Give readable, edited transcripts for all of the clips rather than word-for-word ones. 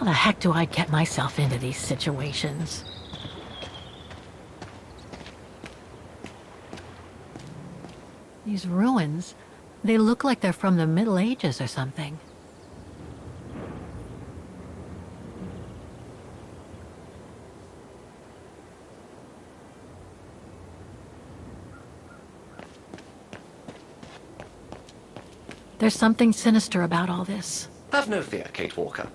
the heck do I get myself into these situations? These ruins, they look like they're from the Middle Ages or something. There's something sinister about all this. Have no fear, Kate Walker.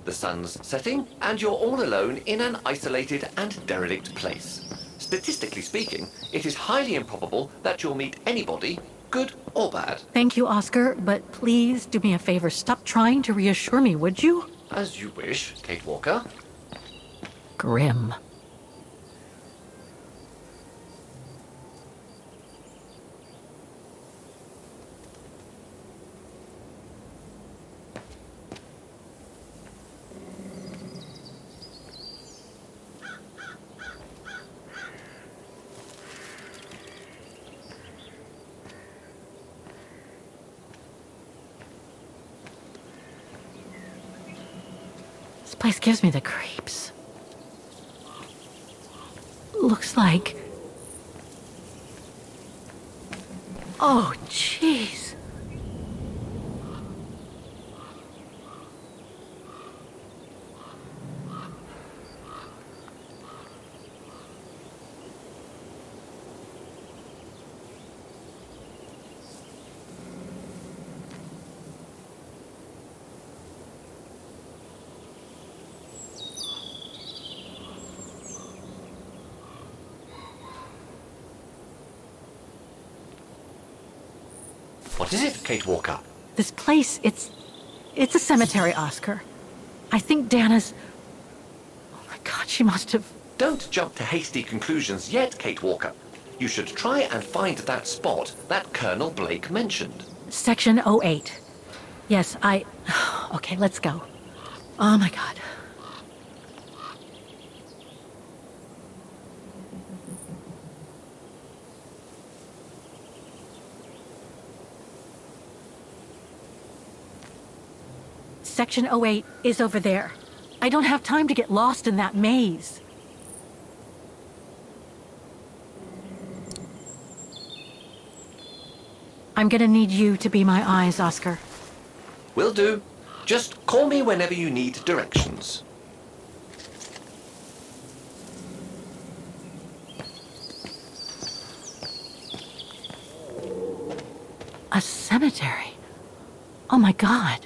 The sun's setting, and you're all alone in an isolated and derelict place. Statistically speaking, it is highly improbable that you'll meet anybody, good or bad. Thank you, Oscar, but please do me a favor. Stop trying to reassure me, would you? As you wish, Kate Walker. Grim. This place gives me the creeps. Looks like... Oh, jeez. What is it, Kate Walker? This place, it's a cemetery, Oscar. I think Dana's... Oh my God, she must have... Don't jump to hasty conclusions yet, Kate Walker. You should try and find that spot that Colonel Blake mentioned. Section 08. Yes, Okay, let's go. Oh my God. Section 08 is over there. I don't have time to get lost in that maze. I'm gonna need you to be my eyes, Oscar. Will do. Just call me whenever you need directions. A cemetery. Oh my God.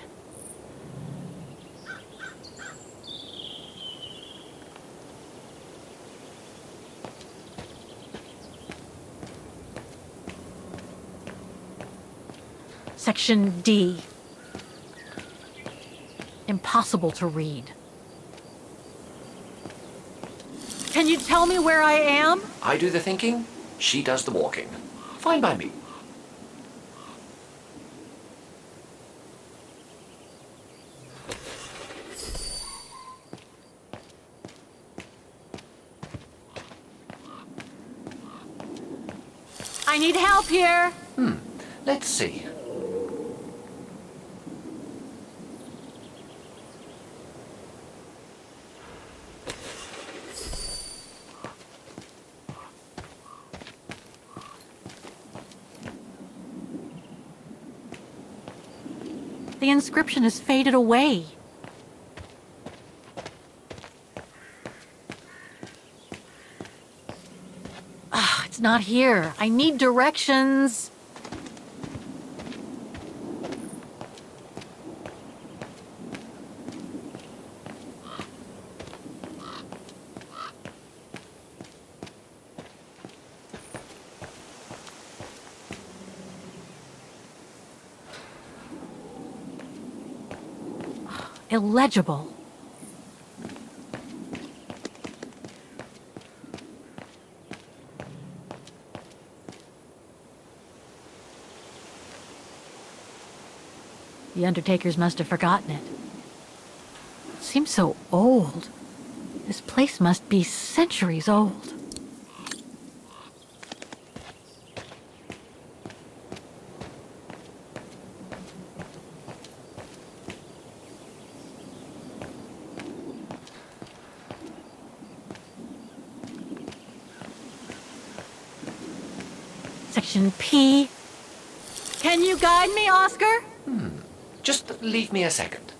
Section D. Impossible to read. Can you tell me where I am? I do the thinking, she does the walking. Fine by me. I need help here. Let's see. The inscription has faded away. It's not here. I need directions. Illegible. The undertakers must have forgotten it. It seems so old. This place must be centuries old. Section P. Can you guide me, Oscar? Just leave me a second.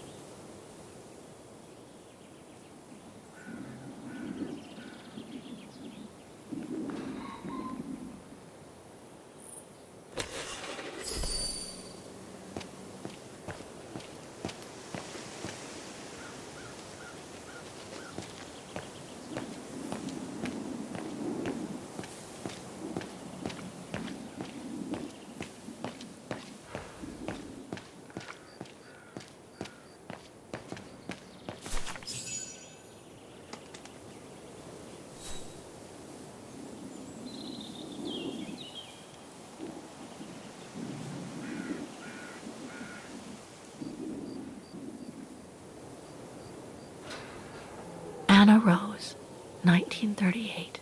Dana Roze, 1938.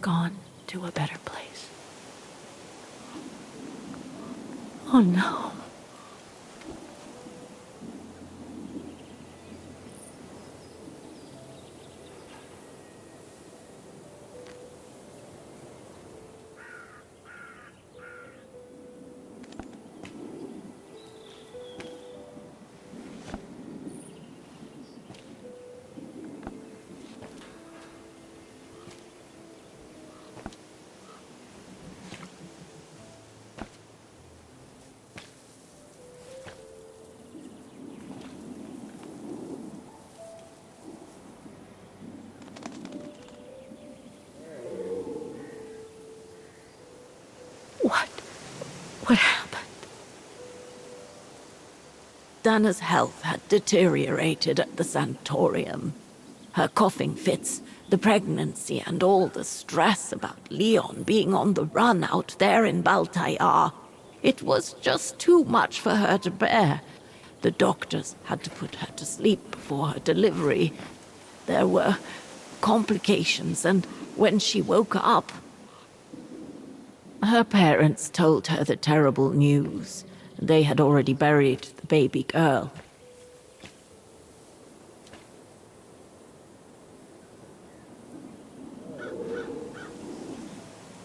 Gone to a better place. Oh no. What happened? Dana's health had deteriorated at the sanatorium. Her coughing fits, the pregnancy, and all the stress about Leon being on the run out there in Baltayar. It was just too much for her to bear. The doctors had to put her to sleep before her delivery. There were complications, and when she woke up, her parents told her the terrible news. They had already buried the baby girl.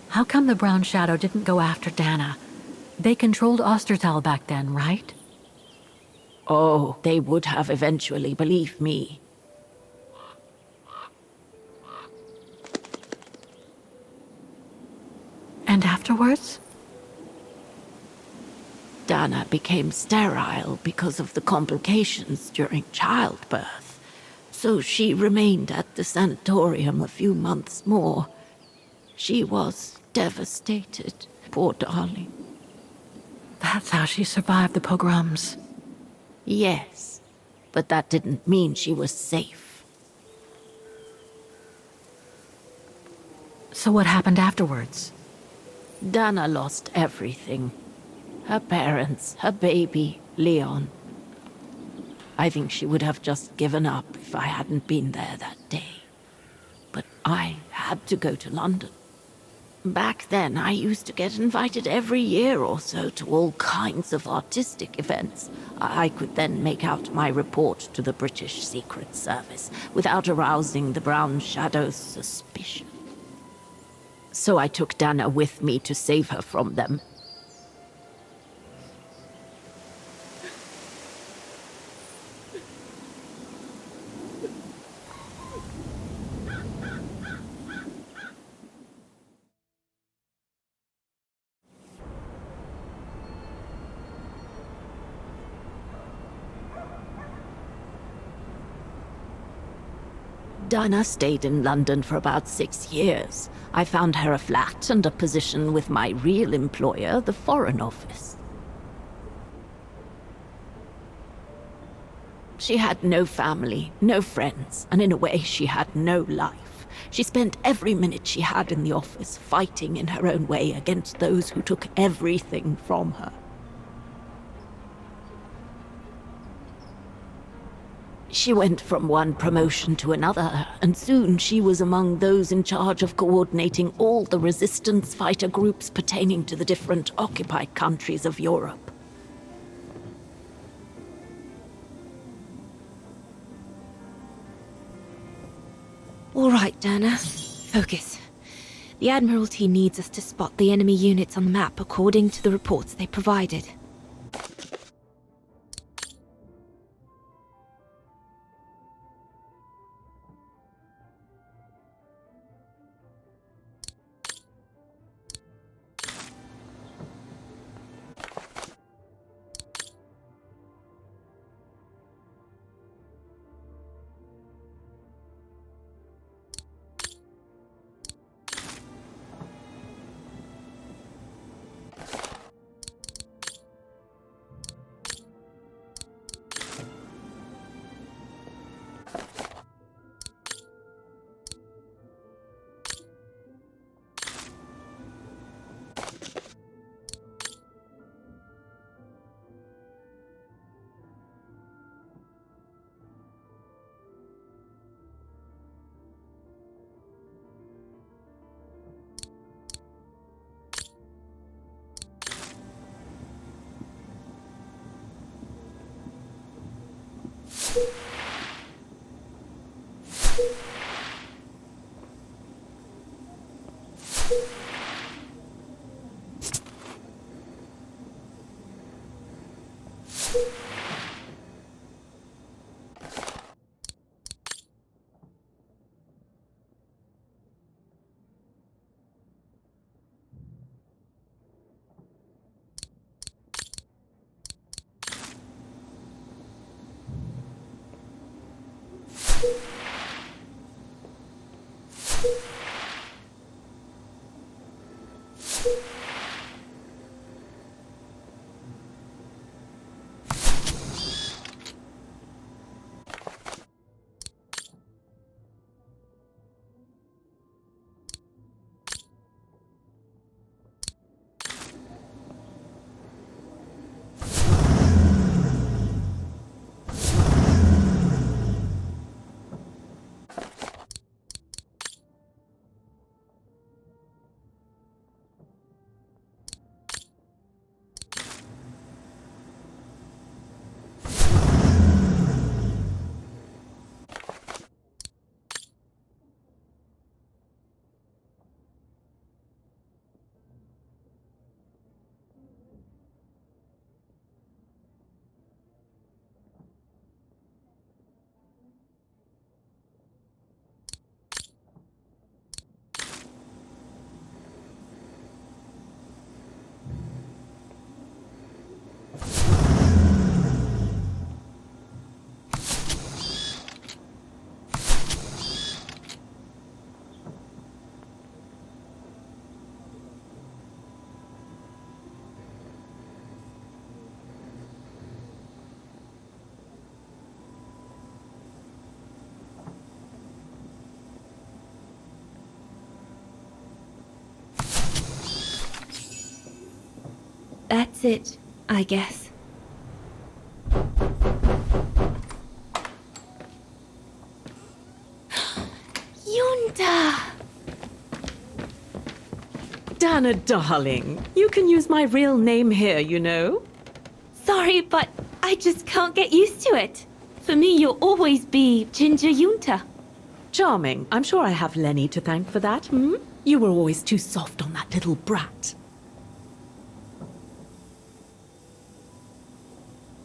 How come the Brown Shadow didn't go after Dana? They controlled Ostertal back then, right? Oh, they would have eventually, believe me. And afterwards? Dana became sterile because of the complications during childbirth. So she remained at the sanatorium a few months more. She was devastated, poor darling. That's how she survived the pogroms. Yes, but that didn't mean she was safe. So what happened afterwards? Dana lost everything. Her parents, her baby, Leon. I think she would have just given up if I hadn't been there that day. But I had to go to London. Back then, I used to get invited every year or so to all kinds of artistic events. I could then make out my report to the British Secret Service without arousing the Brown Shadow's suspicion. So I took Dana with me to save her from them. Dana stayed in London for about 6 years. I found her a flat and a position with my real employer, the Foreign Office. She had no family, no friends, and in a way she had no life. She spent every minute she had in the office fighting in her own way against those who took everything from her. She went from one promotion to another, and soon she was among those in charge of coordinating all the resistance fighter groups pertaining to the different occupied countries of Europe. All right, Dana. Focus. The Admiralty needs us to spot the enemy units on the map according to the reports they provided. That's it, I guess. Yunta! Dana, darling, you can use my real name here, you know. Sorry, but I just can't get used to it. For me, you'll always be Ginger Yunta. Charming. I'm sure I have Lenny to thank for that, hmm? You were always too soft on that little brat.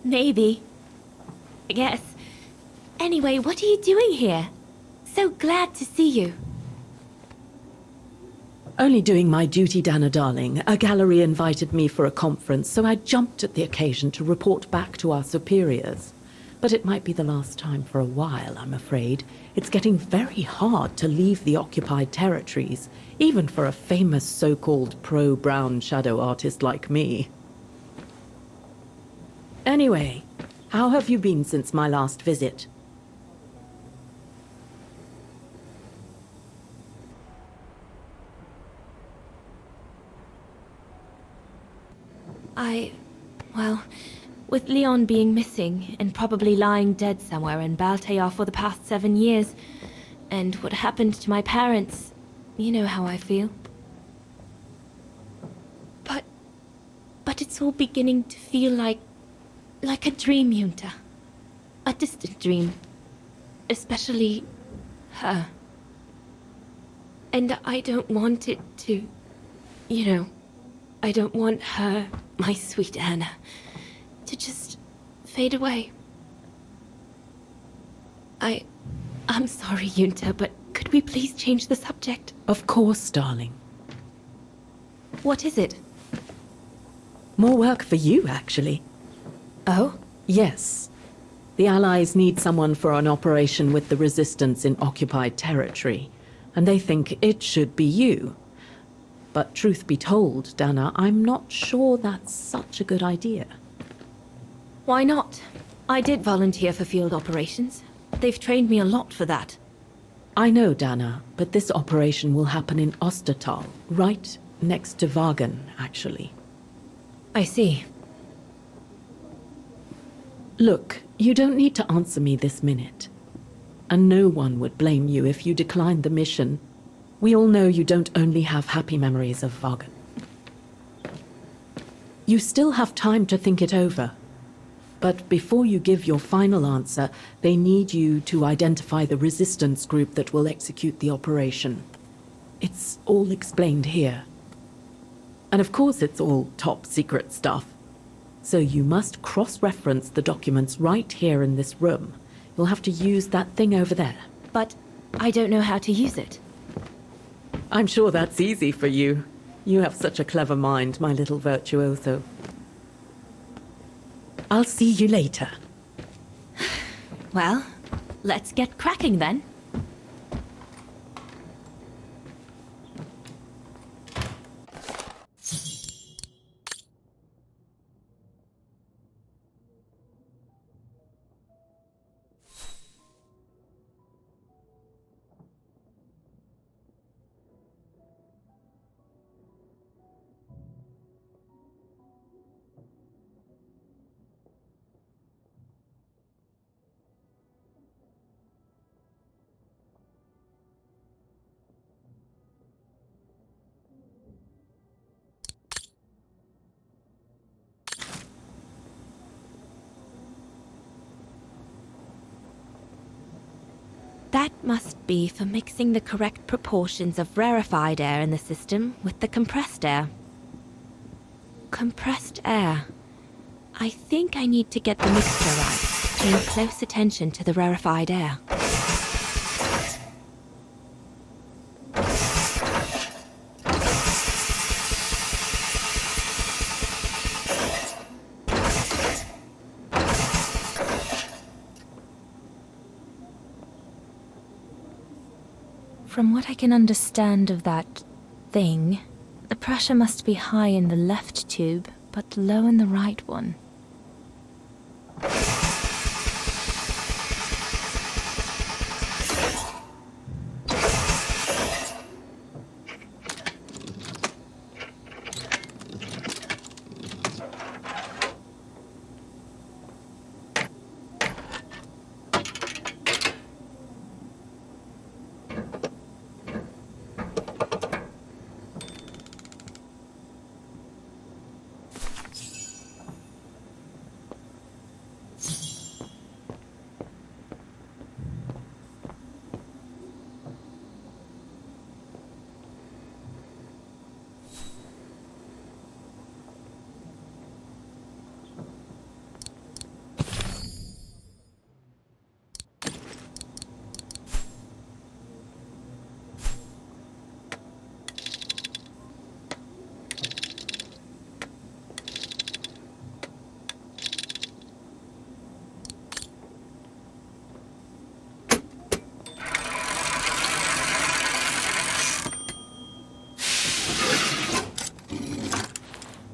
Maybe. I guess. Anyway, what are you doing here? So glad to see you. Only doing my duty, Dana, darling. A gallery invited me for a conference, so I jumped at the occasion to report back to our superiors. But it might be the last time for a while, I'm afraid. It's getting very hard to leave the occupied territories, even for a famous so-called pro-brown shadow artist like me. Anyway, how have you been since my last visit? Well, with Leon being missing and probably lying dead somewhere in Baltayar for the past 7 years, and what happened to my parents, you know how I feel. But it's all beginning to feel like a dream, Yunta. A distant dream. Especially her. And I don't want it to... I don't want her, my sweet Anna, to just fade away. I'm sorry, Yunta, but could we please change the subject? Of course, darling. What is it? More work for you, actually. Oh? Yes. The Allies need someone for an operation with the resistance in occupied territory, and they think it should be you. But truth be told, Dana, I'm not sure that's such a good idea. Why not? I did volunteer for field operations. They've trained me a lot for that. I know, Dana, but this operation will happen in Ostertal, right next to Wagen, actually. I see. Look, you don't need to answer me this minute. And no one would blame you if you declined the mission. We all know you don't only have happy memories of Wagen. You still have time to think it over. But before you give your final answer, they need you to identify the resistance group that will execute the operation. It's all explained here. And of course it's all top secret stuff. So you must cross-reference the documents right here in this room. You'll have to use that thing over there. But I don't know how to use it. I'm sure that's easy for you. You have such a clever mind, my little virtuoso. I'll see you later. Well, let's get cracking then. That must be for mixing the correct proportions of rarefied air in the system with the compressed air. Compressed air. I think I need to get the mixture right, paying close attention to the rarefied air. From what I can understand of that thing, the pressure must be high in the left tube, but low in the right one.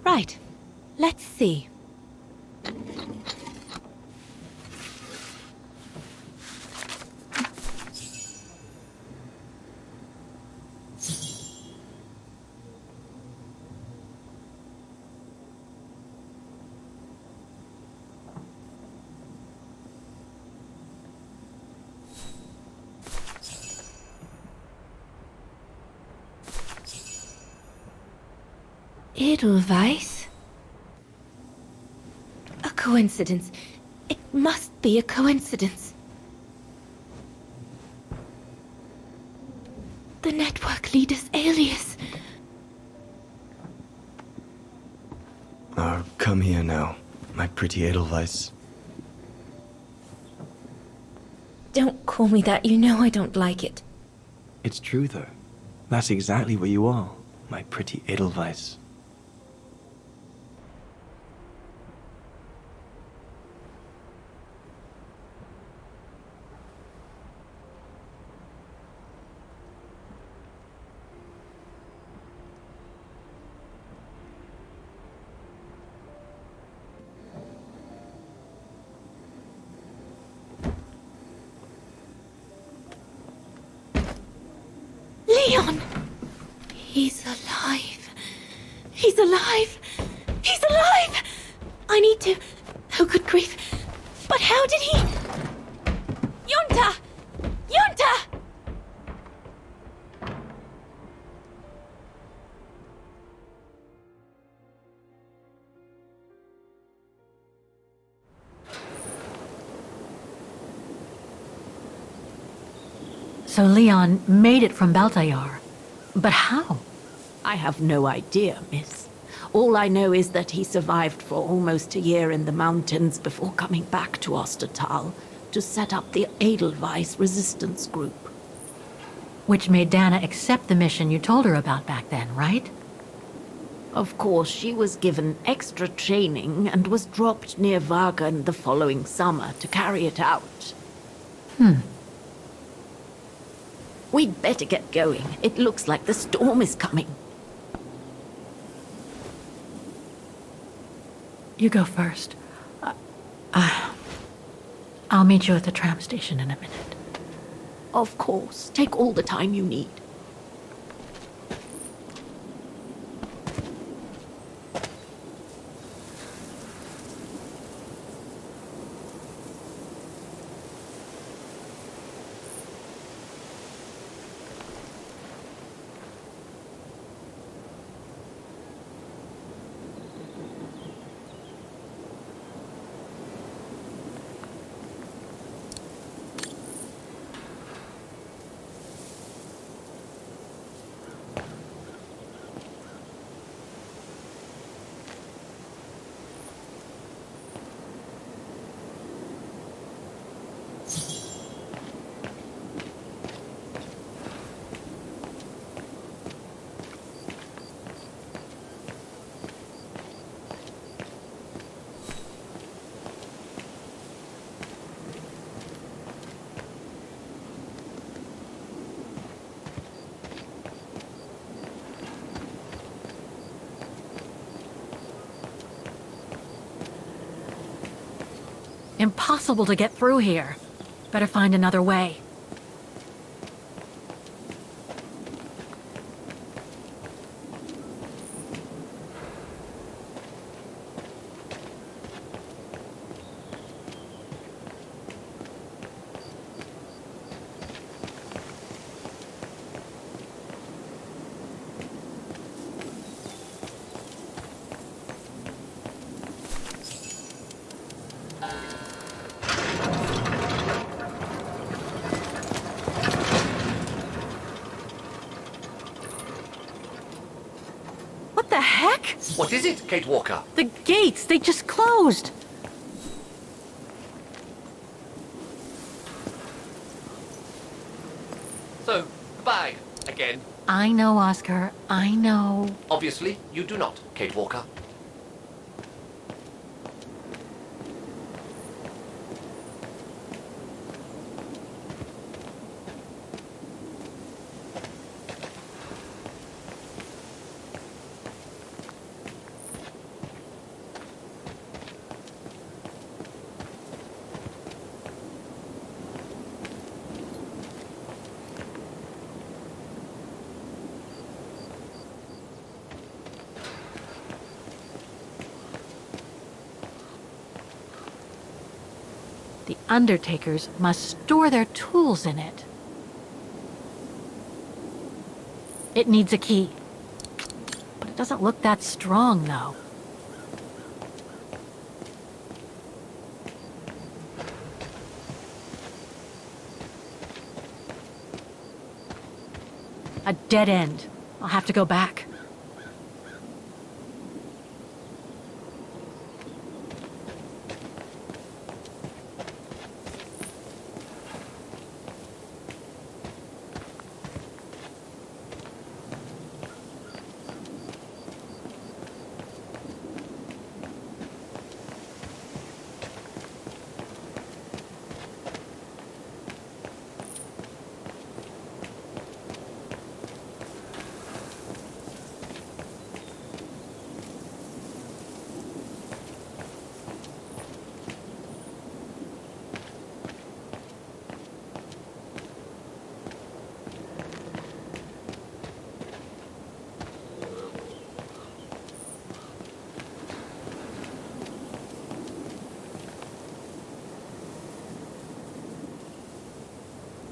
Right. Let's see. Edelweiss? A coincidence. It must be a coincidence. The network Fidus alias. Come here now, my pretty Edelweiss. Don't call me that, you know I don't like it. It's true, though. That's exactly what you are, my pretty Edelweiss. Leon! He's alive. He's alive. He's alive! I need to... Oh, good grief. But how did he... Yunta! Yunta! So Leon made it from Baltayar. But how? I have no idea, miss. All I know is that he survived for almost a year in the mountains before coming back to Ostertal to set up the Edelweiss resistance group. Which made Dana accept the mission you told her about back then, right? Of course, she was given extra training and was dropped near Wagen the following summer to carry it out. We'd better get going. It looks like the storm is coming. You go first. I'll meet you at the tram station in a minute. Of course. Take all the time you need. Impossible to get through here. Better find another way. What the heck? What is it, Kate Walker? The gates, they just closed. So, the bag, again. I know, Oscar. I know. Obviously, you do not, Kate Walker. The undertakers must store their tools in it. It needs a key. But it doesn't look that strong, though. A dead end. I'll have to go back.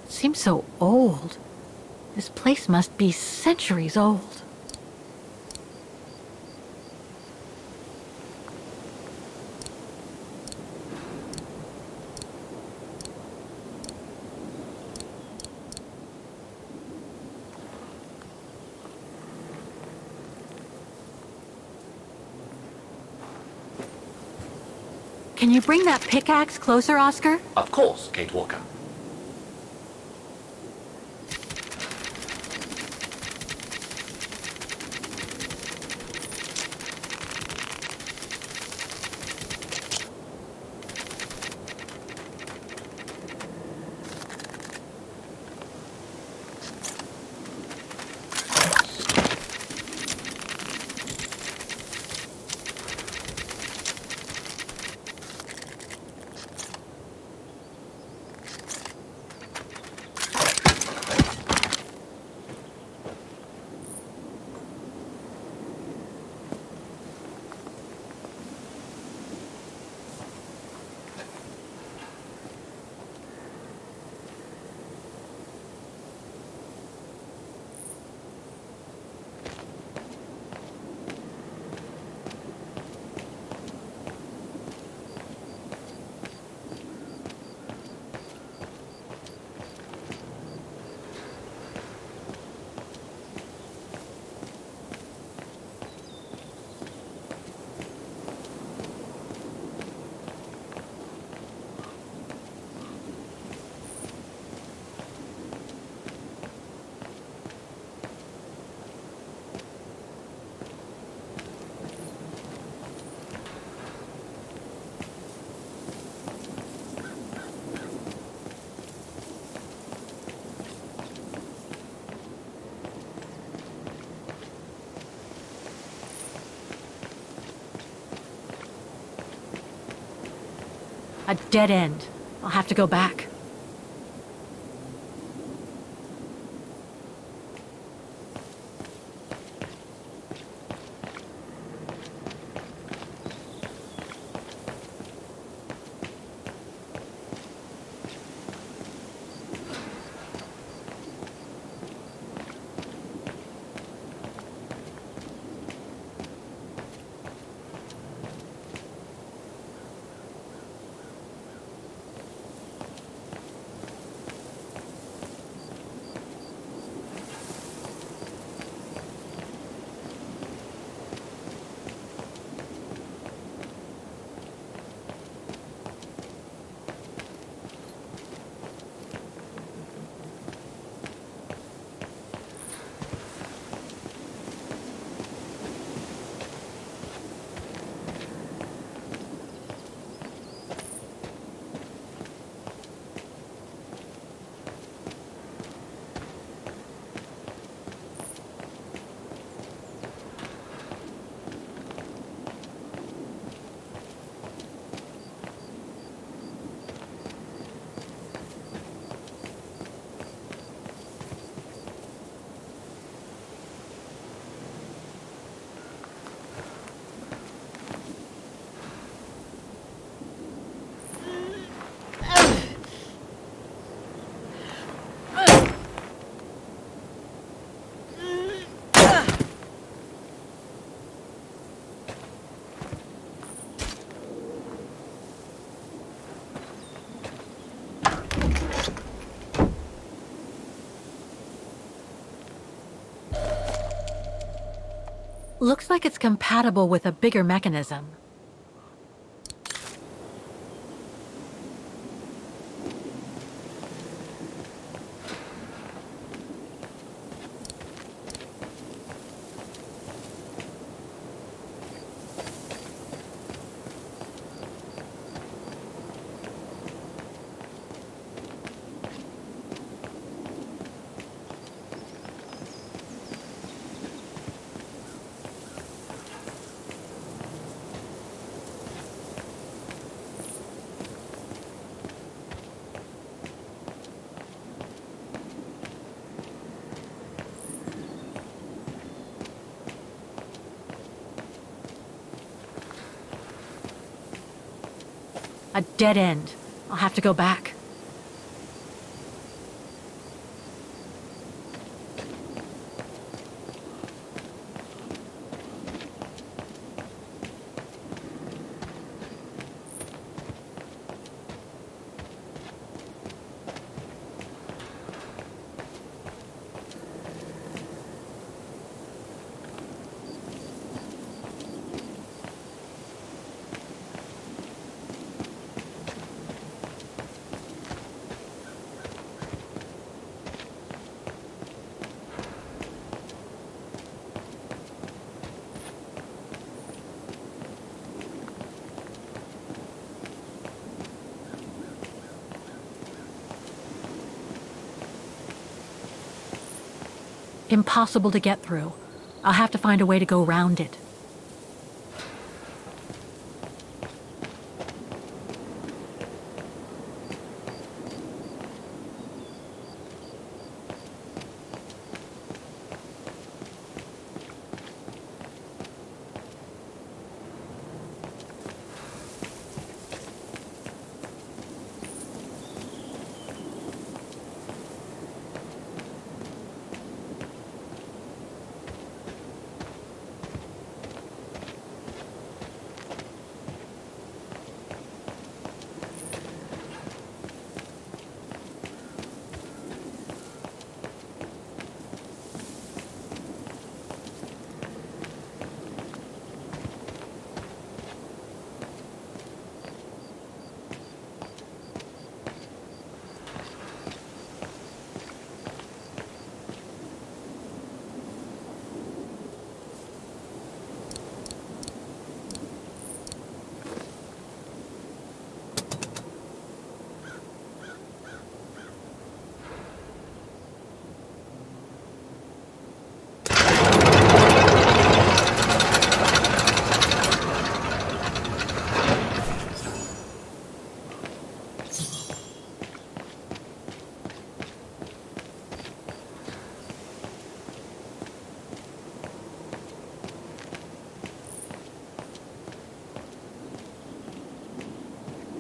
Seems so old. This place must be centuries old. Can you bring that pickaxe closer, Oscar? Of course, Kate Walker. A dead end. I'll have to go back. Looks like it's compatible with a bigger mechanism. A dead end. I'll have to go back. Impossible to get through. I'll have to find a way to go around it.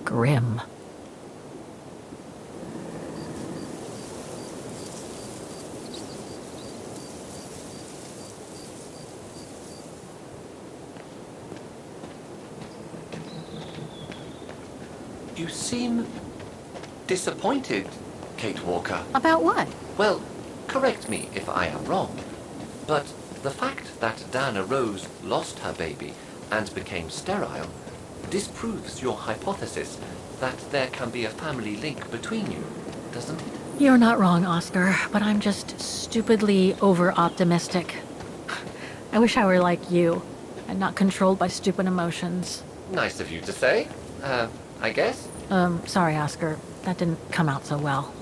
Grim. You seem disappointed, Kate Walker. About what? Well, correct me if I am wrong, but the fact that Dana Roze lost her baby and became sterile disproves your hypothesis that there can be a family link between you, doesn't it? You're not wrong, Oscar, but I'm just stupidly over-optimistic. I wish I were like you, and not controlled by stupid emotions. Nice of you to say, I guess. Sorry, Oscar. That didn't come out so well.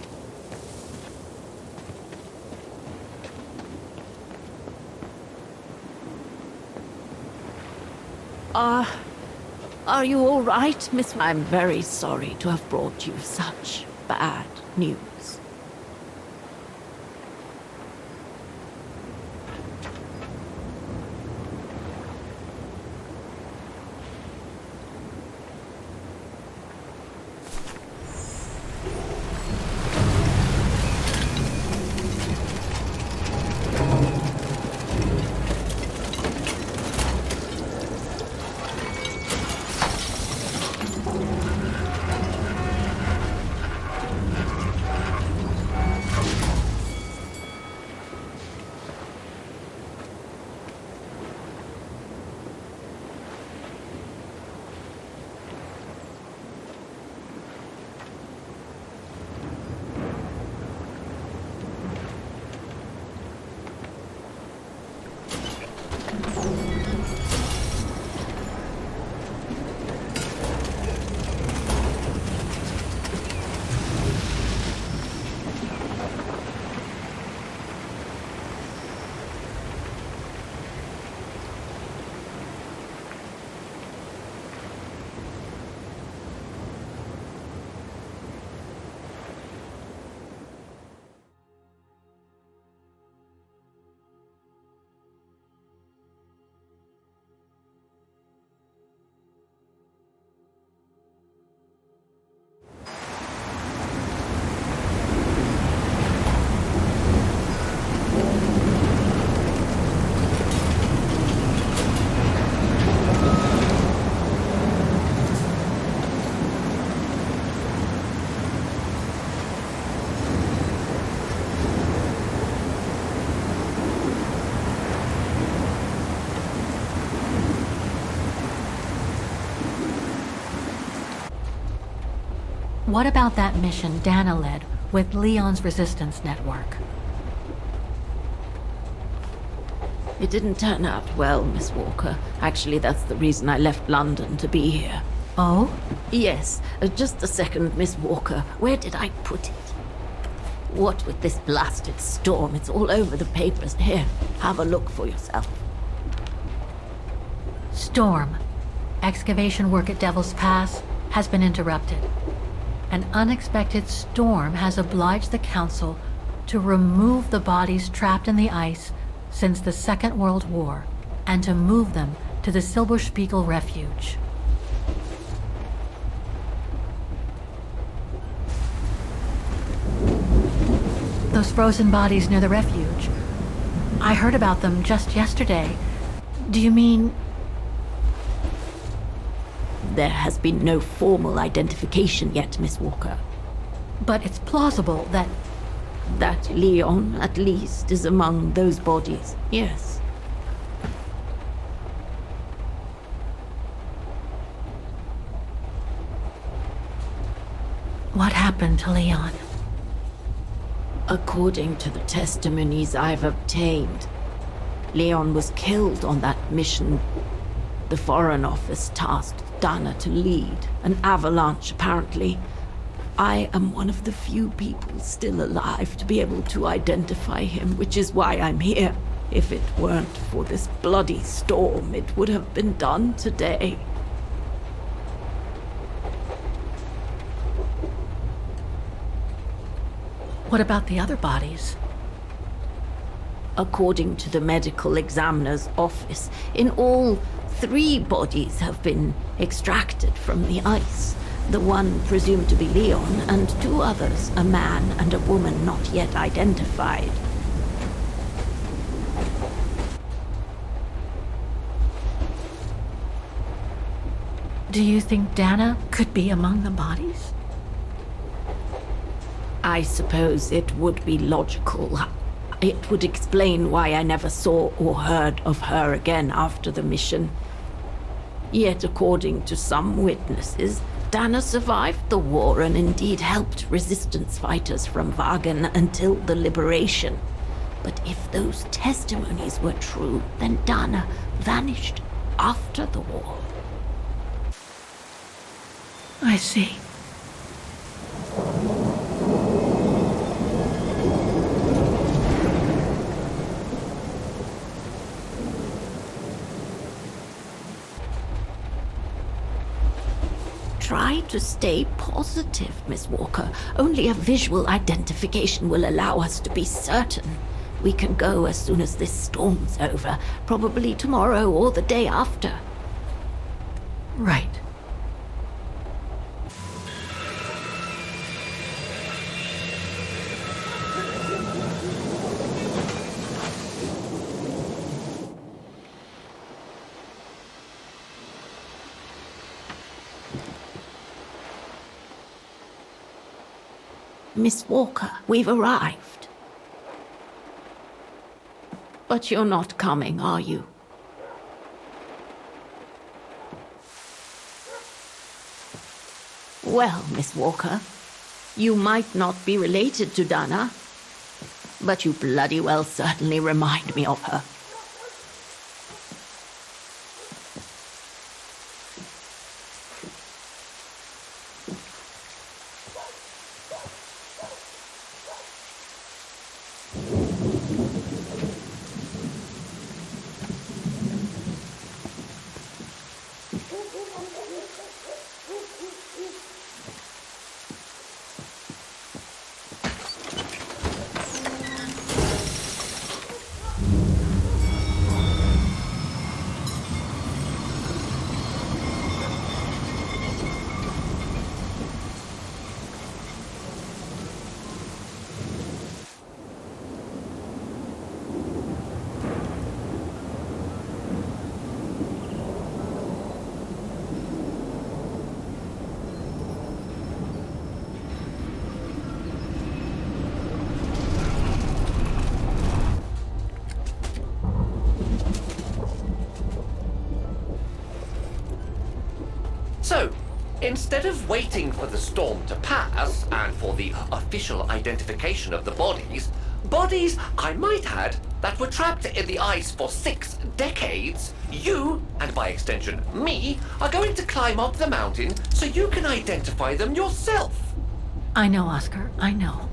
Are you all right, Miss? I'm very sorry to have brought you such bad news. What about that mission Dana led with Leon's resistance network? It didn't turn out well, Miss Walker. Actually, that's the reason I left London to be here. Oh? Yes, just a second, Miss Walker. Where did I put it? What with this blasted storm? It's all over the papers. Here, have a look for yourself. Storm. Excavation work at Devil's Pass has been interrupted. An unexpected storm has obliged the Council to remove the bodies trapped in the ice since the Second World War and to move them to the Silberspiegel Refuge. Those frozen bodies near the refuge. I heard about them just yesterday. Do you mean... There has been no formal identification yet, Miss Walker. But it's plausible that... That Leon, at least, is among those bodies, yes. What happened to Leon? According to the testimonies I've obtained, Leon was killed on that mission the Foreign Office tasked Dana to lead. An avalanche, apparently. I am one of the few people still alive to be able to identify him, which is why I'm here. If it weren't for this bloody storm, it would have been done today. What about the other bodies? According to the medical examiner's office, in all, 3 bodies have been extracted from the ice. The one presumed to be Leon, and 2 others, a man and a woman not yet identified. Do you think Dana could be among the bodies? I suppose it would be logical. It would explain why I never saw or heard of her again after the mission. Yet, according to some witnesses, Dana survived the war and indeed helped resistance fighters from Wagen until the liberation. But if those testimonies were true, then Dana vanished after the war. I see. Try to stay positive, Miss Walker. Only a visual identification will allow us to be certain. We can go as soon as this storm's over, probably tomorrow or the day after. Right. Miss Walker, we've arrived. But you're not coming, are you? Well, Miss Walker, you might not be related to Dana, but you bloody well certainly remind me of her. So, Instead of waiting for the storm to pass and for the official identification of the bodies, I might add, that were trapped in the ice for 6 decades, you, and by extension me, are going to climb up the mountain so you can identify them yourself. I know, Oscar, I know.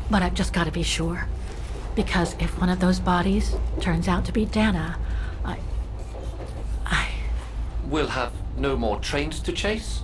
But I've just got to be sure. Because if one of those bodies turns out to be Dana, I... We'll have no more trains to chase?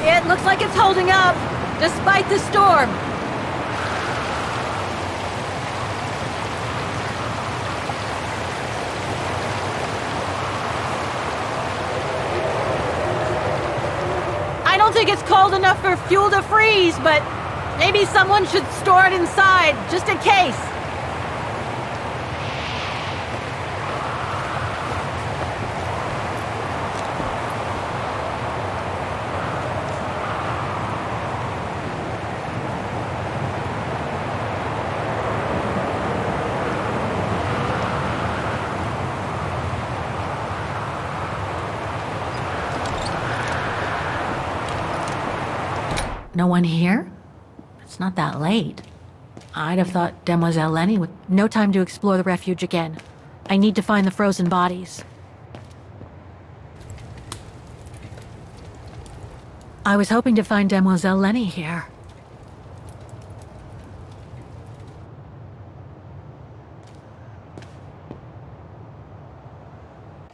It looks like it's holding up, despite the storm. I don't think it's cold enough for fuel to freeze, but maybe someone should store it inside, just in case. No one here? It's not that late. I'd have thought Demoiselle Lenny would... No time to explore the refuge again. I need to find the frozen bodies. I was hoping to find Demoiselle Lenny here.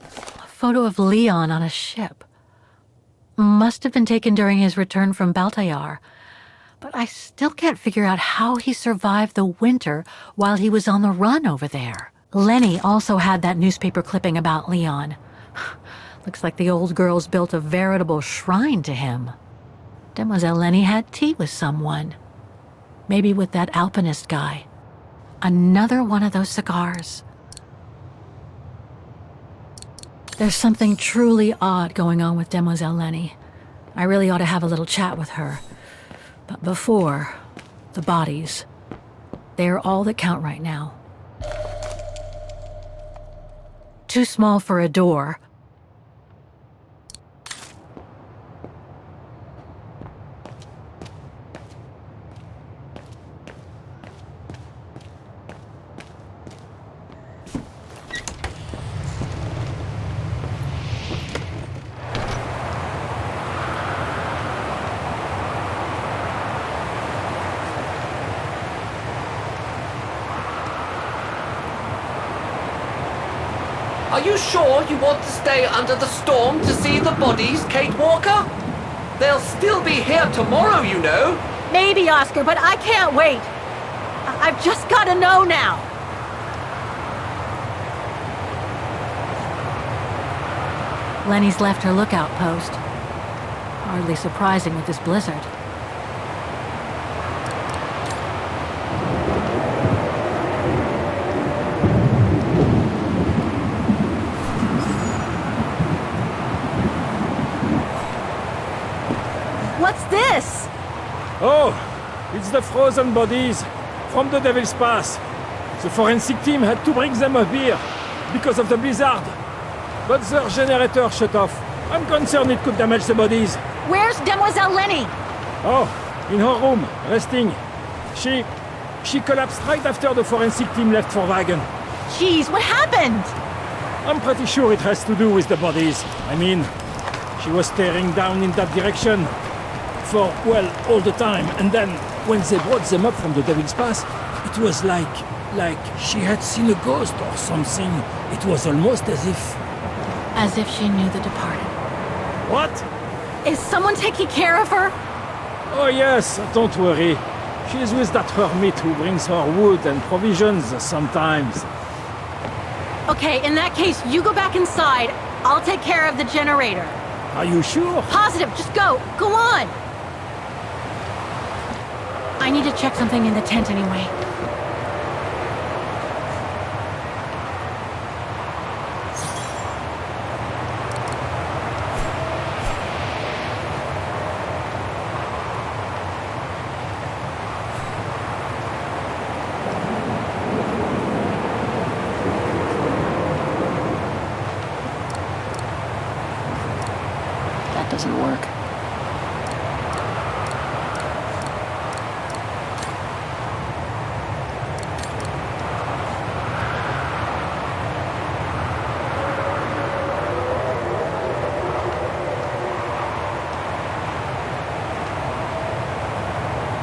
A photo of Leon on a ship. Must have been taken during his return from Baltayar, but I still can't figure out how he survived the winter while he was on the run over there. Lenny also had that newspaper clipping about Leon. Looks like the old girls built a veritable shrine to him. Demoiselle Lenny had tea with someone. Maybe with that alpinist guy. Another one of those cigars. There's something truly odd going on with Demoiselle Lenny. I really ought to have a little chat with her. But before, the bodies. They're all that count right now. Too small for a door. Are you sure you want to stay under the storm to see the bodies, Kate Walker? They'll still be here tomorrow, you know. Maybe, Oscar, but I can't wait. I've just got to know now. Lenny's left her lookout post. Hardly surprising with this blizzard. What's this? Oh, it's the frozen bodies from the Devil's Pass. The forensic team had to bring them up here. because of the blizzard. But the generator shut off. I'm concerned it could damage the bodies. Where's Demoiselle Lenny? Oh, in her room, resting. She collapsed right after the forensic team left for Wagen. Jeez, what happened? I'm pretty sure it has to do with the bodies. I mean, she was staring down in that direction for, well, all the time. And then, when they brought them up from the Devil's Pass, it was like she had seen a ghost or something. It was almost as if... As if she knew the departed. What? Is someone taking care of her? Oh yes, don't worry. She's with that hermit who brings her wood and provisions sometimes. Okay, in that case, you go back inside. I'll take care of the generator. Are you sure? Positive, just go. Go on. I need to check something in the tent anyway. Doesn't work.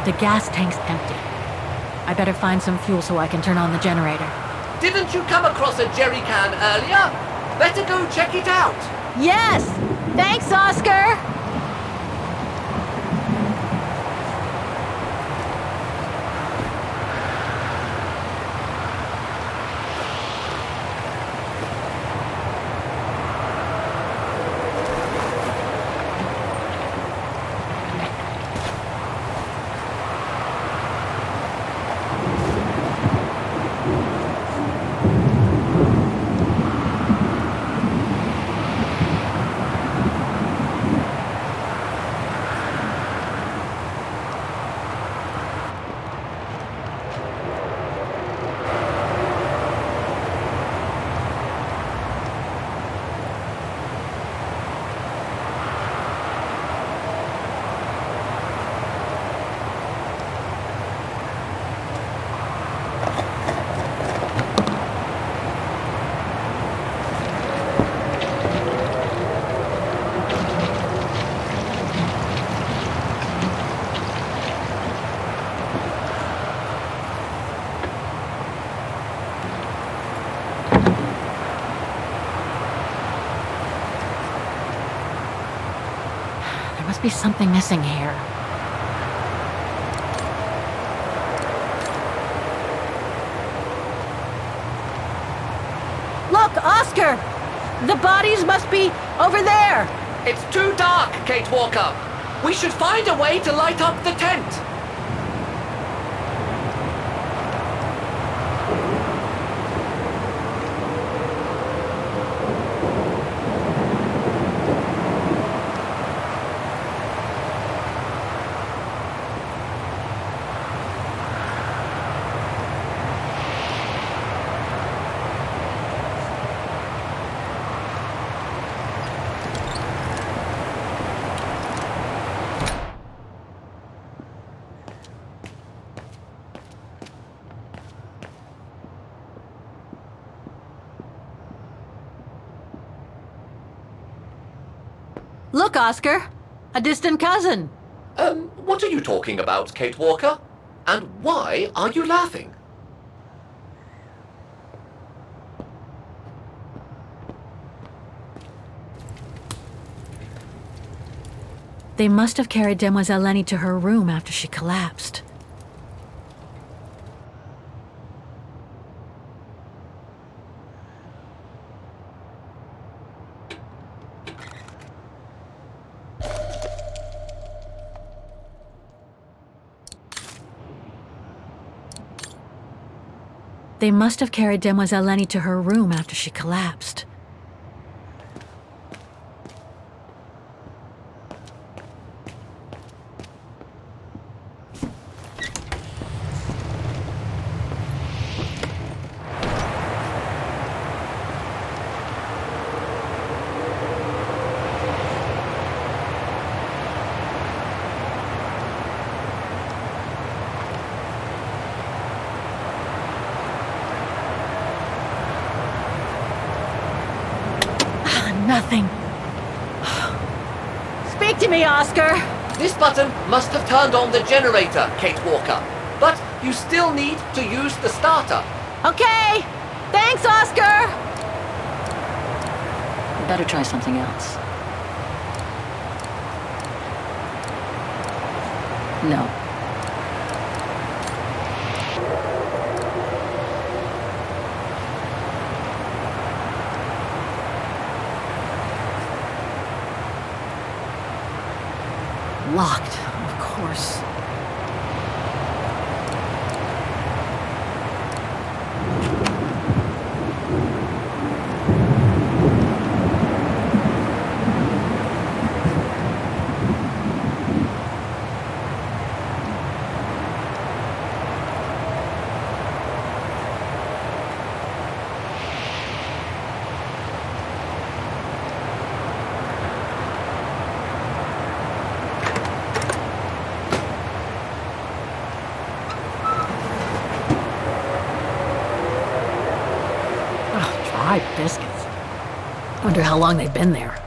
The gas tank's empty. I better find some fuel so I can turn on the generator. Didn't you come across a jerry can earlier? Better go check it out. Yes! Thanks, Oscar! There must be something missing here. Look, Oscar! The bodies must be over there! It's too dark, Kate Walker. We should find a way to light up the tent. Look, Oscar! A distant cousin! What are you talking about, Kate Walker? And why are you laughing? They must have carried Demoiselle Lenny to her room after she collapsed. They must have carried Demoiselle Lenny to her room after she collapsed. nothing. Speak to me, Oscar! This button must have turned on the generator, Kate Walker. But you still need to use the starter. Okay! Thanks, Oscar! You better try something else. No. Locked, of course. Dry biscuits. Wonder how long they've been there.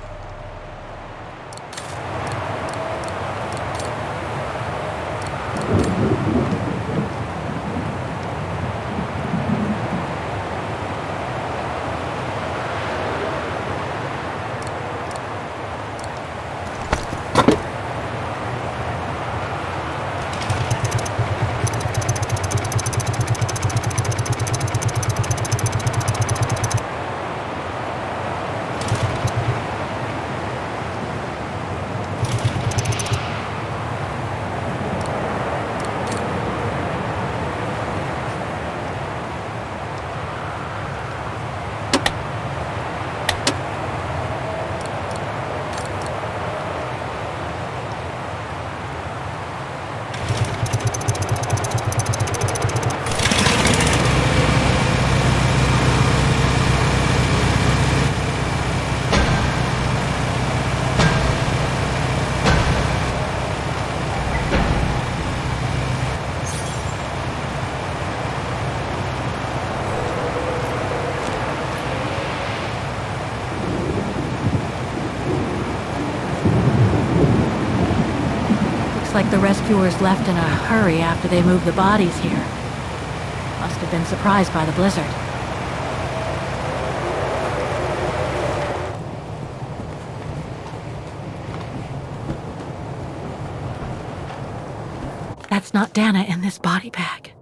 Like the rescuers left in a hurry after they moved the bodies here. Must have been surprised by the blizzard. That's not Dana in this body bag.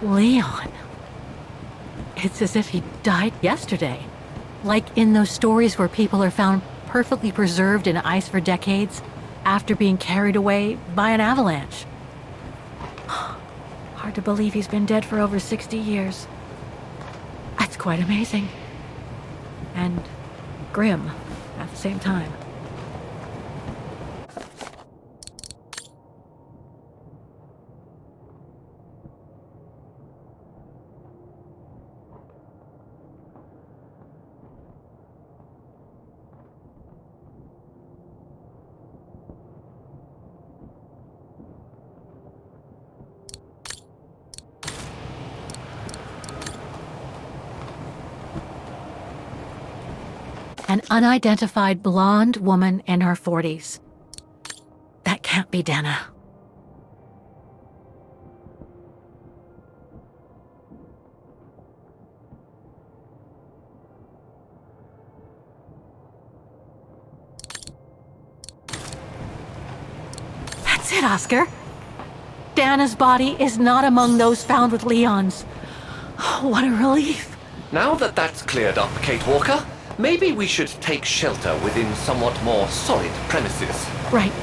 Leon. It's as if he died yesterday. Like in those stories where people are found perfectly preserved in ice for decades after being carried away by an avalanche. Hard to believe he's been dead for over 60 years. That's quite amazing. And grim at the same time. An unidentified blonde woman in her 40s. That can't be Dana. That's it, Oscar. Dana's body is not among those found with Leon's. Oh, what a relief. Now that that's cleared up, Kate Walker, maybe we should take shelter within somewhat more solid premises. Right.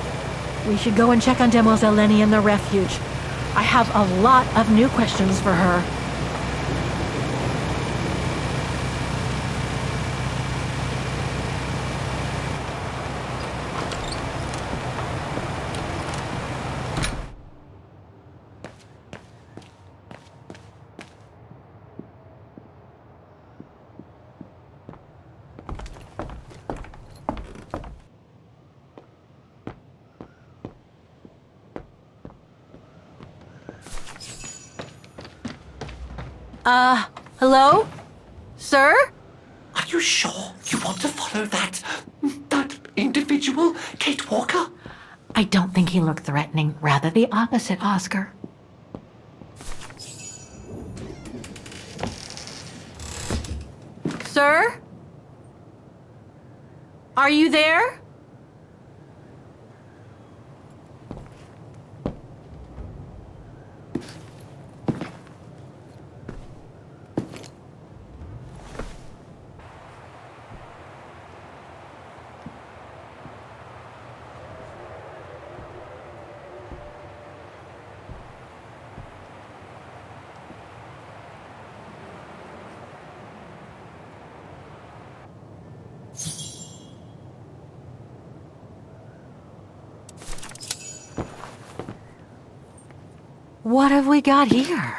We should go and check on Demoiselle Lenny in the refuge. I have a lot of new questions for her. Hello? Sir? Are you sure you want to follow that individual, Kate Walker? I don't think he looked threatening. Rather the opposite, Oscar. Sir? Are you there? What have we got here?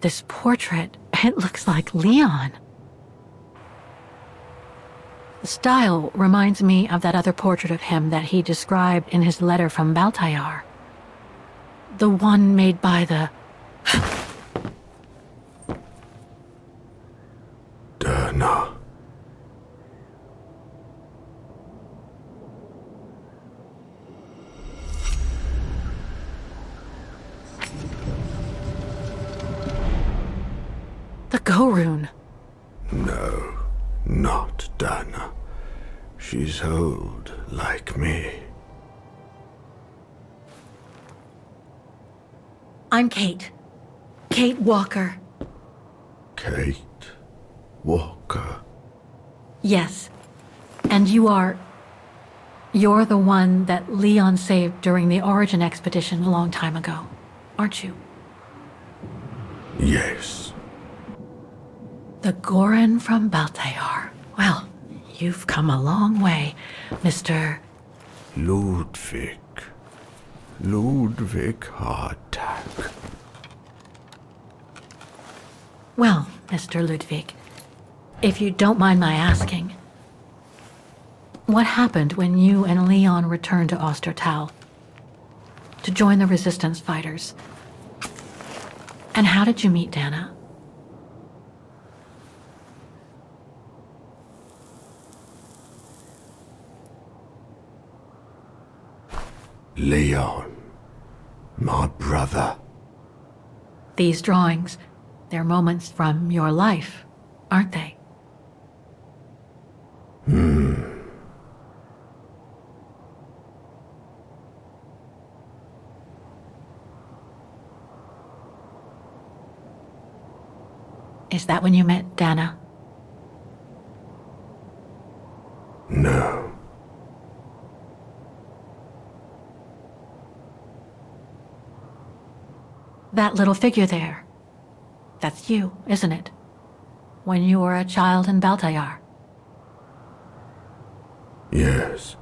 This portrait, it looks like Leon. The style reminds me of that other portrait of him that he described in his letter from Baltayar. The one made by the... Dana. the Go rune. No, not Dana. She's old, like me. I'm Kate. Kate Walker. Kate Walker. Yes. And you're the one that Leon saved during the Origin expedition a long time ago, aren't you? Yes. The Goran from Baltayar. Well, you've come a long way, Mr. Ludwig. Ludwig Hardtack. Well, Mr. Ludwig, if you don't mind my asking, what happened when you and Leon returned to Ostertal to join the resistance fighters? And how did you meet Dana? Leon. My brother. These drawings, they're moments from your life, aren't they? Is that when you met Dana? No. That little figure there, that's you, isn't it? When you were a child in Baltayar. Yes.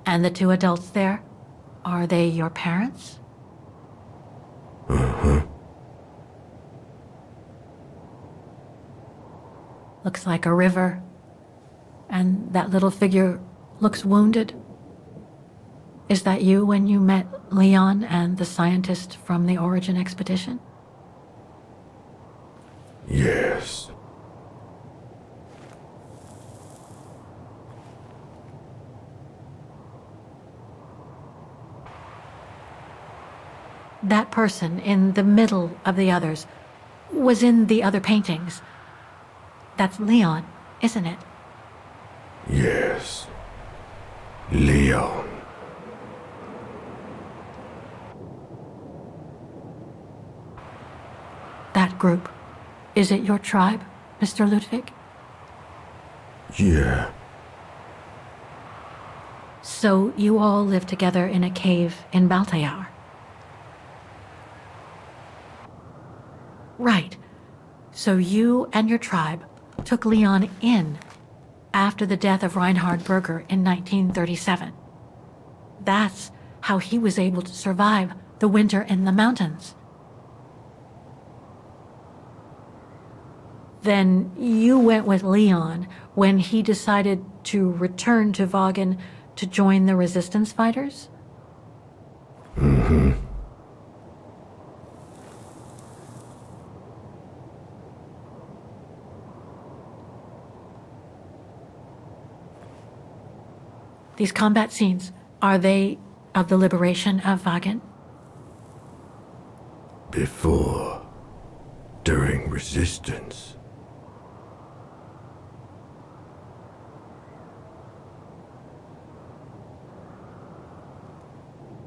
And the two adults there, are they your parents? Uh-huh. Looks like a river. And that little figure looks wounded. Is that you when you met Leon and the scientist from the Origin expedition? Yes. That person in the middle of the others was in the other paintings. That's Leon, isn't it? Yes. Leon. That group. Is it your tribe, Mr. Ludwig? Yeah. So you all live together in a cave in Baltayar? Right. So you and your tribe took Leon in after the death of Reinhard Berger in 1937. That's how he was able to survive the winter in the mountains. Then you went with Leon when he decided to return to Vagen to join the resistance fighters? Mm-hmm. These combat scenes, are they of the liberation of Vagen? Before. During resistance.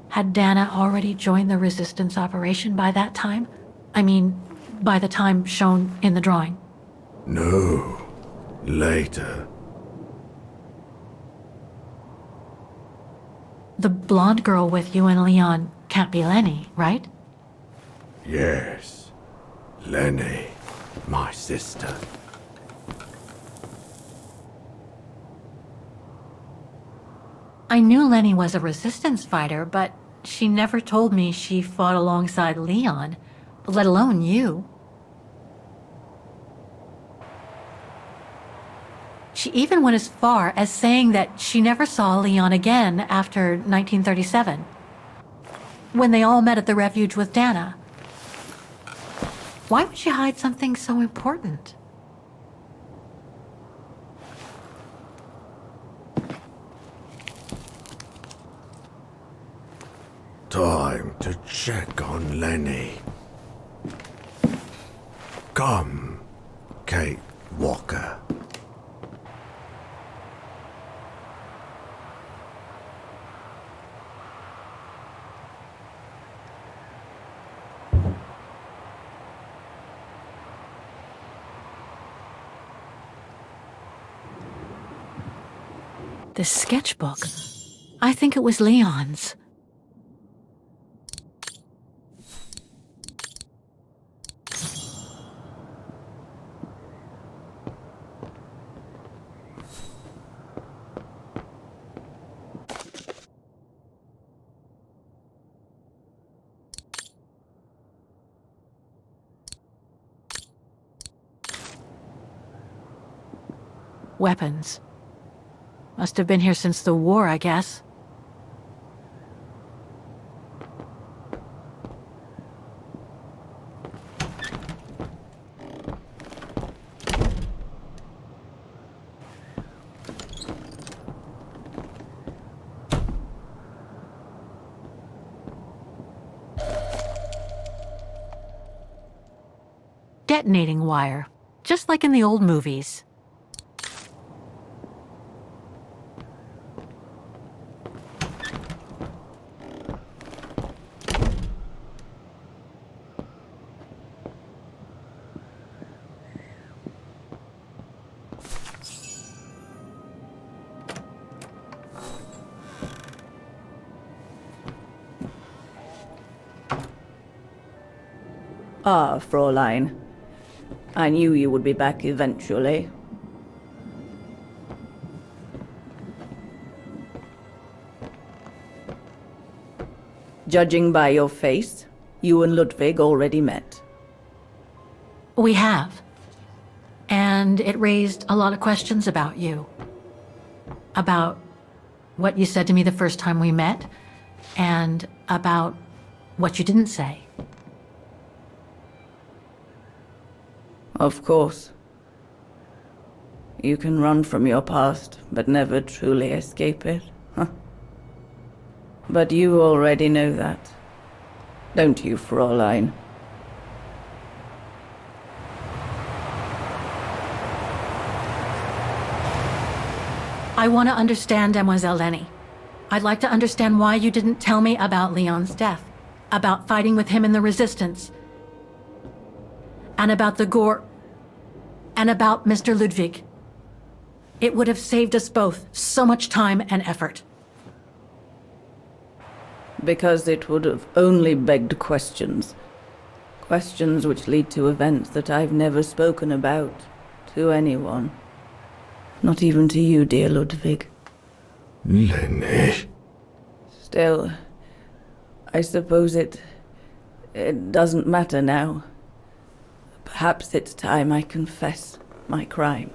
Had Dana already joined the resistance operation by that time? I mean, by the time shown in the drawing. No. Later. The blonde girl with you and Leon can't be Lenny, right? Yes. Lenny. My sister. I knew Lenny was a resistance fighter, but she never told me she fought alongside Leon, let alone you. She even went as far as saying that she never saw Leon again after 1937, when they all met at the refuge with Dana. Why would she hide something so important? Time to check on Lenny. Come, Kate Walker. The sketchbook. I think it was Leon's. Weapons. Must have been here since the war, I guess. Detonating wire, just like in the old movies. Ah, Fräulein. I knew you would be back eventually. Judging by your face, you and Ludwig already met. We have. And it raised a lot of questions about you. About what you said to me the first time we met, and about what you didn't say. Of course. You can run from your past, but never truly escape it. Huh? But you already know that. Don't you, Fräulein? I want to understand Demoiselle Lenny. I'd like to understand why you didn't tell me about Leon's death, about fighting with him in the Resistance, and about the gore, and about Mr. Ludwig. It would have saved us both so much time and effort. Because it would have only begged questions. Questions which lead to events that I've never spoken about to anyone. Not even to you, dear Ludwig. Lenny. Still, I suppose it doesn't matter now. Perhaps it's time I confess my crime.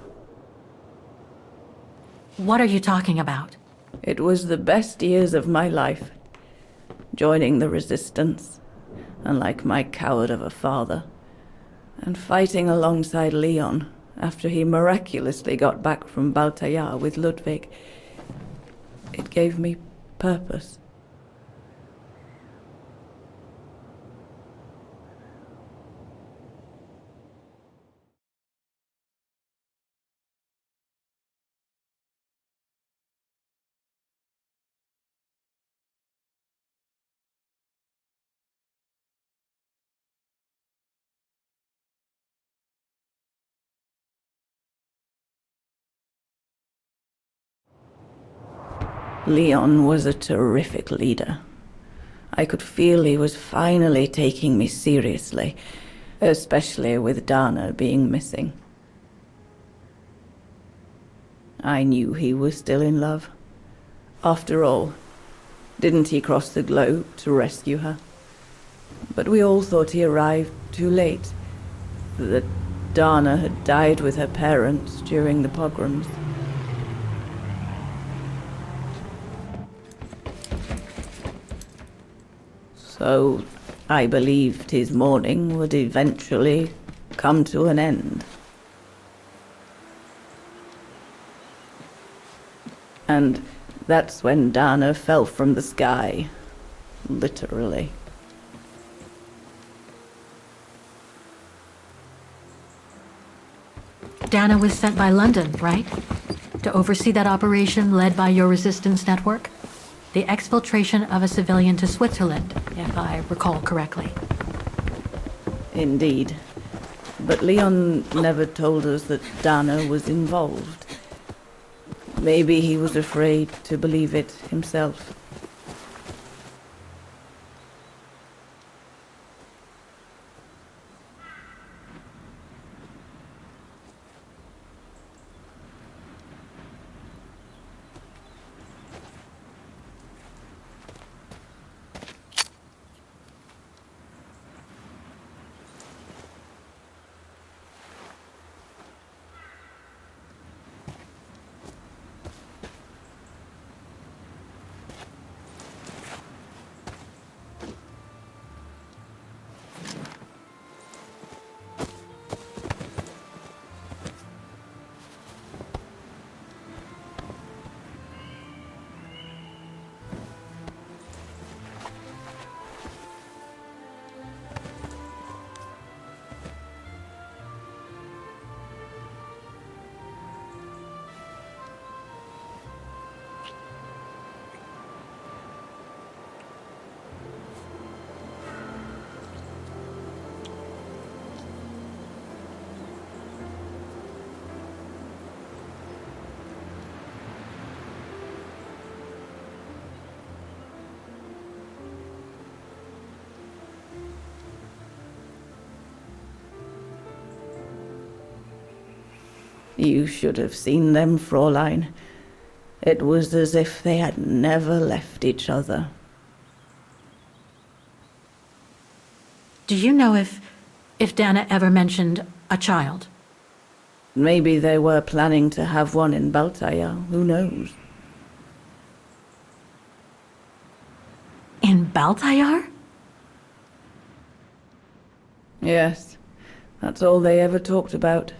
What are you talking about? It was the best years of my life. Joining the resistance, unlike my coward of a father, and fighting alongside Leon after he miraculously got back from Baltayar with Ludwig. It gave me purpose. Leon was a terrific leader. I could feel he was finally taking me seriously, especially with Dana being missing. I knew he was still in love. After all, didn't he cross the globe to rescue her? But we all thought he arrived too late, that Dana had died with her parents during the pogroms. So I believed his mourning would eventually come to an end. And that's when Dana fell from the sky, literally. Dana was sent by London, right? To oversee that operation led by your resistance network? The exfiltration of a civilian to Switzerland, if I recall correctly. Indeed. But Leon never told us that Dana was involved. Maybe he was afraid to believe it himself. You should have seen them, Fräulein. It was as if they had never left each other. Do you know if Dana ever mentioned a child? Maybe they were planning to have one in Baltaya, who knows? In Baltayar? Yes, that's all they ever talked about.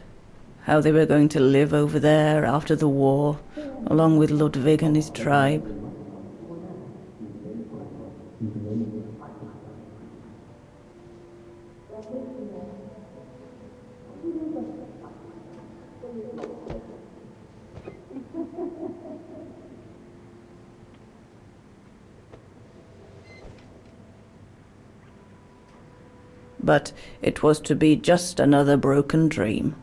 How they were going to live over there after the war, along with Ludwig and his tribe. But it was to be just another broken dream.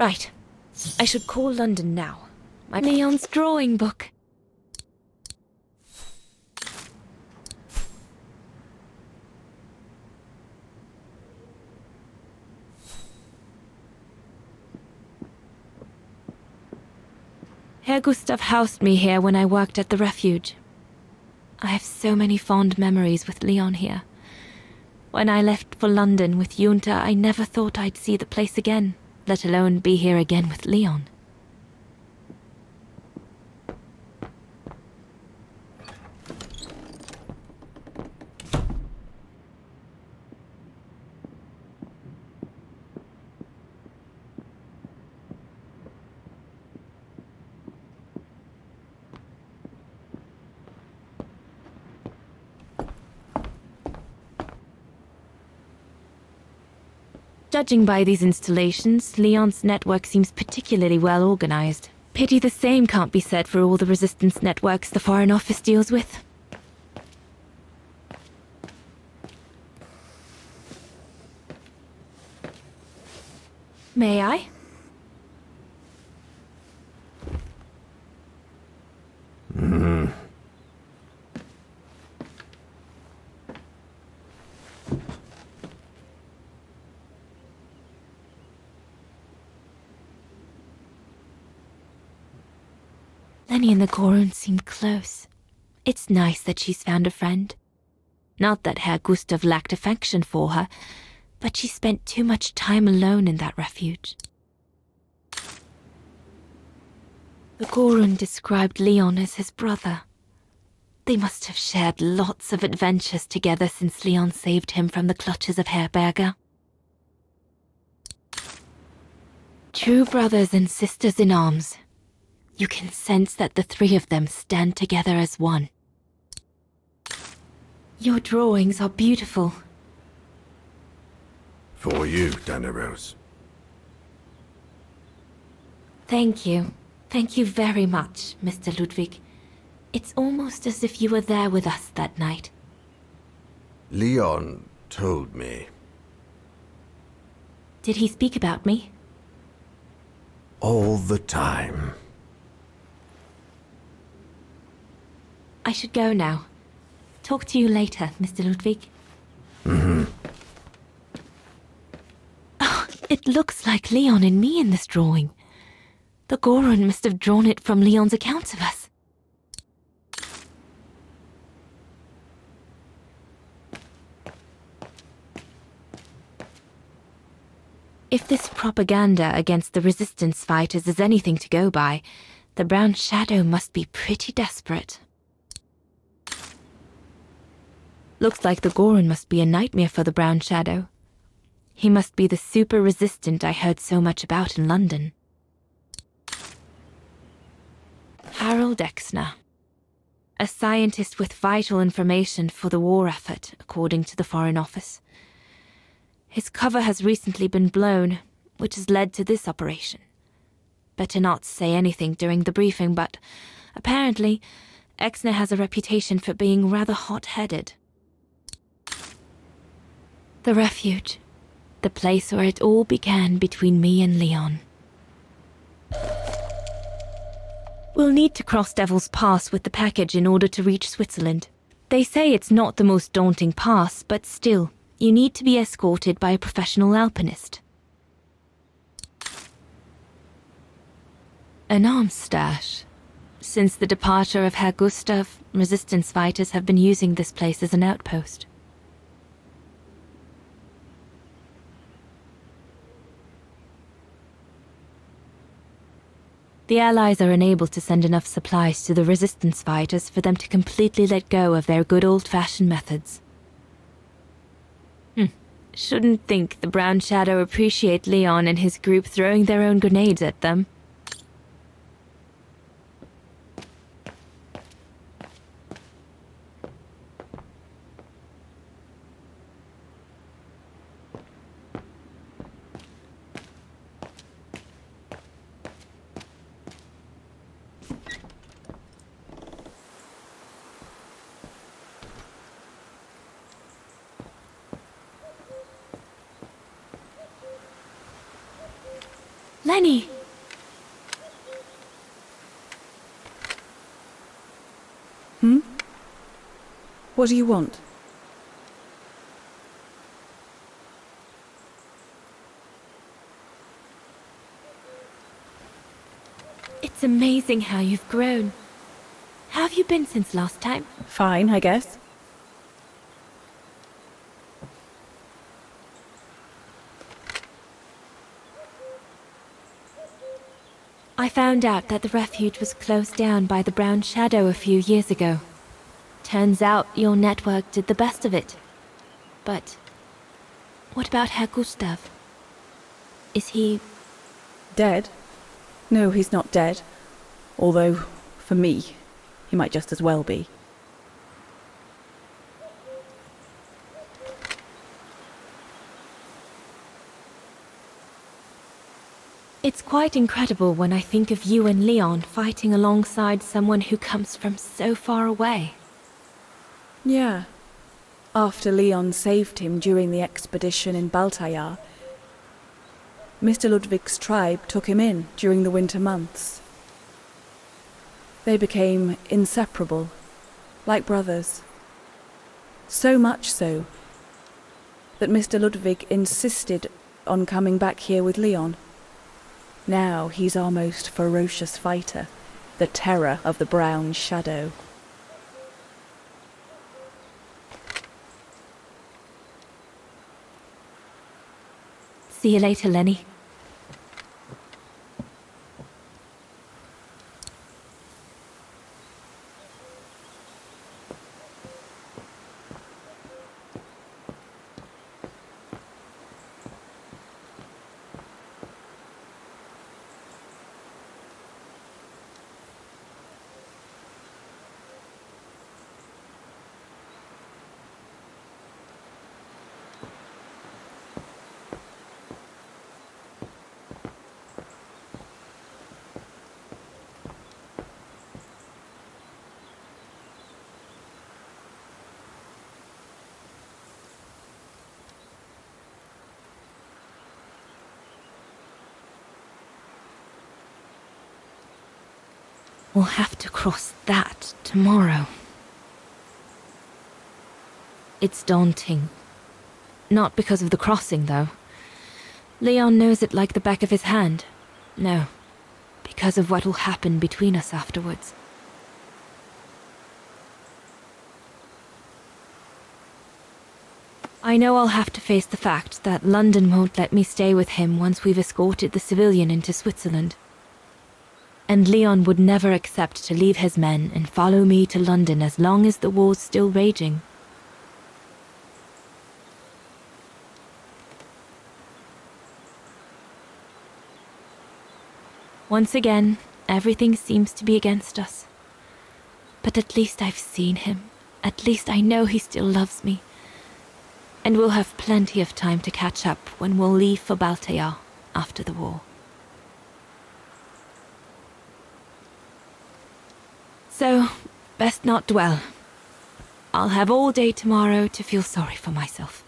Right. I should call London now. My Leon's drawing book. Herr Gustav housed me here when I worked at the refuge. I have so many fond memories with Leon here. When I left for London with Junta, I never thought I'd see the place again, let alone be here again with Leon. Judging by these installations, Leon's network seems particularly well organized. Pity the same can't be said for all the resistance networks the Foreign Office deals with. May I? Lenny and the Gorun seemed close. It's nice that she's found a friend. Not that Herr Gustav lacked affection for her, but she spent too much time alone in that refuge. The Gorun described Leon as his brother. They must have shared lots of adventures together since Leon saved him from the clutches of Herr Berger. True brothers and sisters in arms. You can sense that the three of them stand together as one. Your drawings are beautiful. For you, Dana Roze. Thank you. Thank you very much, Mr. Ludwig. It's almost as if you were there with us that night. Leon told me. Did he speak about me? All the time. I should go now. Talk to you later, Mr. Ludwig. Oh, it looks like Leon and me in this drawing. The Gorun must have drawn it from Leon's accounts of us. If this propaganda against the resistance fighters is anything to go by, the Brown Shadow must be pretty desperate. Looks like the Gorun must be a nightmare for the Brown Shadow. He must be the super resistant I heard so much about in London. Harold Exner. A scientist with vital information for the war effort, according to the Foreign Office. His cover has recently been blown, which has led to this operation. Better not say anything during the briefing, but apparently, Exner has a reputation for being rather hot-headed. The refuge. The place where it all began between me and Leon. We'll need to cross Devil's Pass with the package in order to reach Switzerland. They say it's not the most daunting pass, but still, you need to be escorted by a professional alpinist. An arms stash. Since the departure of Herr Gustav, resistance fighters have been using this place as an outpost. The Allies are unable to send enough supplies to the resistance fighters for them to completely let go of their good old-fashioned methods. Shouldn't think the Brown Shadow appreciate Leon and his group throwing their own grenades at them. Lenny! What do you want? It's amazing how you've grown. How have you been since last time? Fine, I guess. I found out that the refuge was closed down by the Brown Shadow a few years ago. Turns out your network did the best of it. But what about Herr Gustav? Is he... Dead? No, he's not dead. Although, for me, he might just as well be. It's quite incredible when I think of you and Leon fighting alongside someone who comes from so far away. Yeah. After Leon saved him during the expedition in Baltayar, Mr. Ludwig's tribe took him in during the winter months. They became inseparable, like brothers. So much so that Mr. Ludwig insisted on coming back here with Leon. Now he's our most ferocious fighter, the terror of the Brown Shadow. See you later, Lenny. We'll have to cross that tomorrow. It's daunting. Not because of the crossing, though. Leon knows it like the back of his hand. No, because of what will happen between us afterwards. I know I'll have to face the fact that London won't let me stay with him once we've escorted the civilian into Switzerland. And Leon would never accept to leave his men and follow me to London as long as the war's still raging. Once again, everything seems to be against us. But at least I've seen him. At least I know he still loves me. And we'll have plenty of time to catch up when we'll leave for Baltayar after the war. So, best not dwell. I'll have all day tomorrow to feel sorry for myself.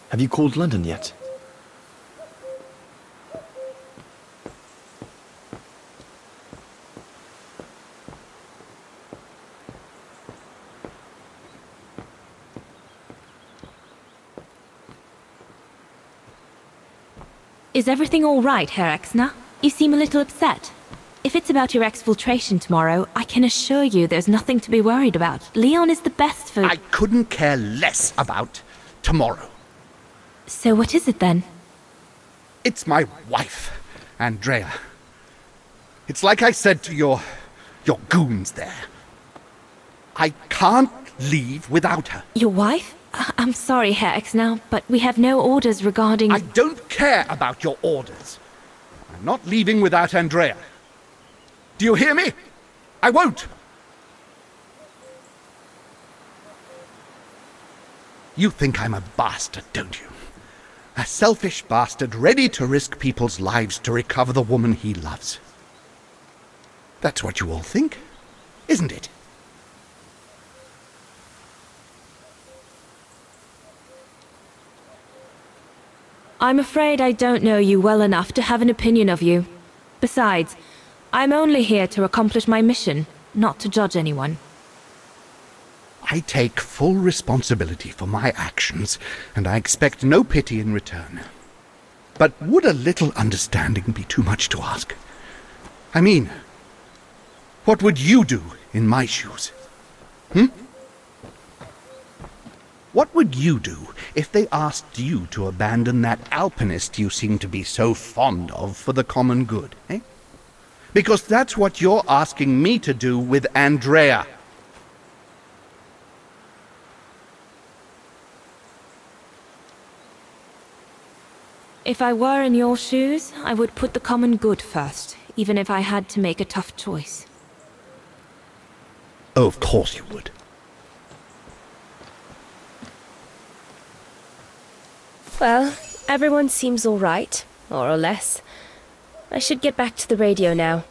Have you called London yet? Is everything all right, Herr Exner? You seem a little upset. If it's about your exfiltration tomorrow, I can assure you there's nothing to be worried about. Leon is the best for... I couldn't care less about tomorrow. So what is it then? It's my wife, Andrea. It's like I said to your goons there. I can't leave without her. Your wife? I'm sorry, Herr Exner, but we have no orders regarding... I don't care about your orders. I'm not leaving without Andrea. Do you hear me? I won't. You think I'm a bastard, don't you? A selfish bastard ready to risk people's lives to recover the woman he loves. That's what you all think, isn't it? I'm afraid I don't know you well enough to have an opinion of you. Besides, I'm only here to accomplish my mission, not to judge anyone. I take full responsibility for my actions, and I expect no pity in return. But would a little understanding be too much to ask? I mean, what would you do in my shoes? What would you do if they asked you to abandon that alpinist you seem to be so fond of for the common good, eh? Because that's what you're asking me to do with Andrea. If I were in your shoes, I would put the common good first, even if I had to make a tough choice. Oh, of course you would. Well, everyone seems all right, more or less. I should get back to the radio now.